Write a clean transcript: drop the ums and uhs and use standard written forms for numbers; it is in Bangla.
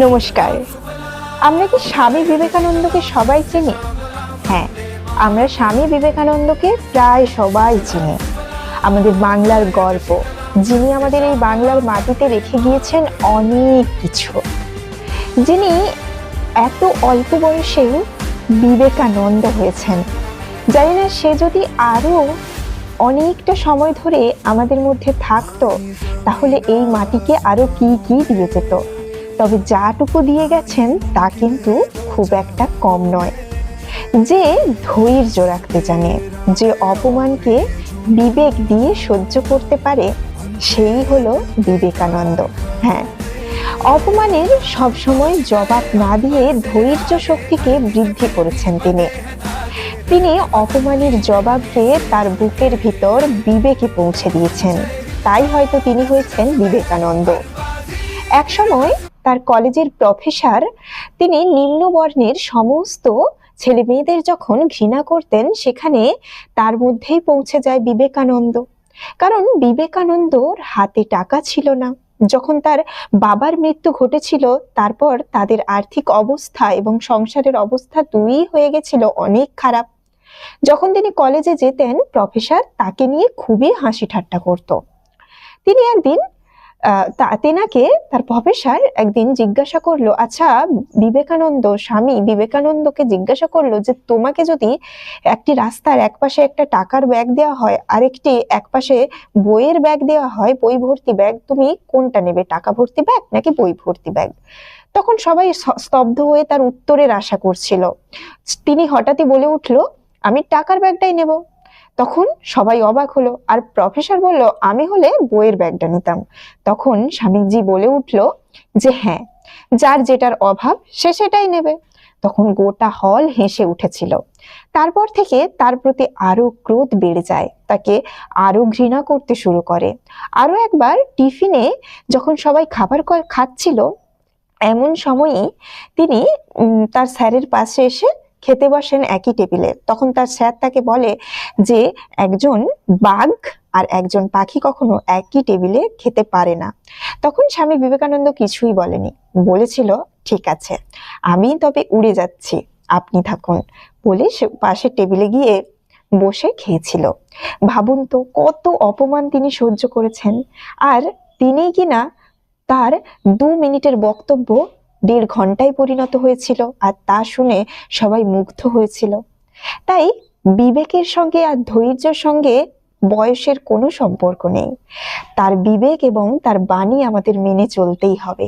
নমস্কার। আমরা কি স্বামী বিবেকানন্দকে সবাই চিনি? হ্যাঁ, আমরা স্বামী বিবেকানন্দকে প্রায় সবাই চিনি। আমাদের বাংলার গর্ব, যিনি আমাদের এই বাংলার মাটিতে রেখে গিয়েছেন অনেক কিছু। যিনি এত অল্প বয়সেই বিবেকানন্দ হয়েছেন। জানি না সে যদি আরো অনেকটা সময় ধরে আমাদের মধ্যে থাকতো, তাহলে এই মাটিকে আরো কি কি দিয়ে যেত। তবে যাটুকু দিয়ে গেছেন তা কিন্তু খুব একটা কম নয়। যে ধৈর্য রাখতে জানে, যে অপমানকে বিবেক দিয়ে সহ্য করতে পারে, সেই হলো বিবেকানন্দ। হ্যাঁ, অপমানের সবসময় জবাব না দিয়ে ধৈর্য শক্তিকে বৃদ্ধি করেছেন তিনি অপমানের জবাবকে তার বুকের ভিতর বিবেকে পৌঁছে দিয়েছেন। তাই হয়তো তিনি হয়েছেন বিবেকানন্দ। এক সময় তার কলেজের প্রফেসর তিনি নিম্ন বর্ণের সমস্ত ছেলে মেয়েদের যখন ঘৃণা করতেন, সেখানে তার মধ্যেই পৌঁছে যায় বিবেকানন্দ। কারণ বিবেকানন্দর হাতে টাকা ছিল না। যখন তার বাবার মৃত্যু ঘটেছিল, তারপর তাদের আর্থিক অবস্থা এবং সংসারের অবস্থা দুই হয়ে গেছিল অনেক খারাপ। যখন তিনি কলেজে যেতেন, প্রফেসর তাকে নিয়ে খুবই হাসি ঠাট্টা করত। তিনি একদিন তেনাকে তার প্রফেসর একদিন জিজ্ঞাসা করলো, আচ্ছা বিবেকানন্দ, স্বামী বিবেকানন্দকে জিজ্ঞাসা করলো যে তোমাকে যদি একটি রাস্তার একপাশে একটা টাকার ব্যাগ দেওয়া হয় আর একপাশে বইয়ের ব্যাগ দেওয়া হয়, বই ভর্তি ব্যাগ, তুমি কোনটা নেবে, টাকা ভর্তি ব্যাগ নাকি বই ভর্তি ব্যাগ? তখন সবাই স্তব্ধ হয়ে তার উত্তরের আশা করছিল। তিনি হঠাৎই বলে উঠলো, আমি টাকার ব্যাগটাই নেব। তখন সবাই অবাক হলো, আর প্রফেসর বলল, আমি হলে বইয়ের ব্যাগটা নিতাম। তখন স্বামীজি বলে উঠলো যে হ্যাঁ, যার যেটার অভাব সে সেটাই নেবে। তখন গোটা হল হেসে উঠেছিল। তারপর থেকে তার প্রতি আরো ক্রোধ বেড়ে যায়, তাকে আরো ঘৃণা করতে শুরু করে। আরো একবার টিফিনে যখন সবাই খাবার খাচ্ছিল, এমন সময়ই তিনি তার স্যারের পাশে এসে খেতে বসেন একই টেবিলে। তখন তার স্যার তাকে বলে যে একজন বাঘ আর একজন পাখি কখনো একই টেবিলে খেতে পারে না। তখন স্বামী বিবেকানন্দ কিছুই বলেনি, বলেছিল ঠিক আছে, আমি তবে উড়ে যাচ্ছি, আপনি থাকুন, বলে সে পাশের টেবিলে গিয়ে বসে খেয়েছিল। ভাবুন তো কত অপমান তিনি সহ্য করেছেন, আর তিনি কিনা তার 2 মিনিটের বক্তব্য 1.5 ঘন্টায় পরিণত হয়েছিল, আর তা শুনে সবাই মুগ্ধ হয়েছিল। তাই বিবেকের সঙ্গে আর ধৈর্যের সঙ্গে বয়সের কোনো সম্পর্ক নেই। তার বিবেক এবং তার বাণী আমাদের মেনে চলতেই হবে।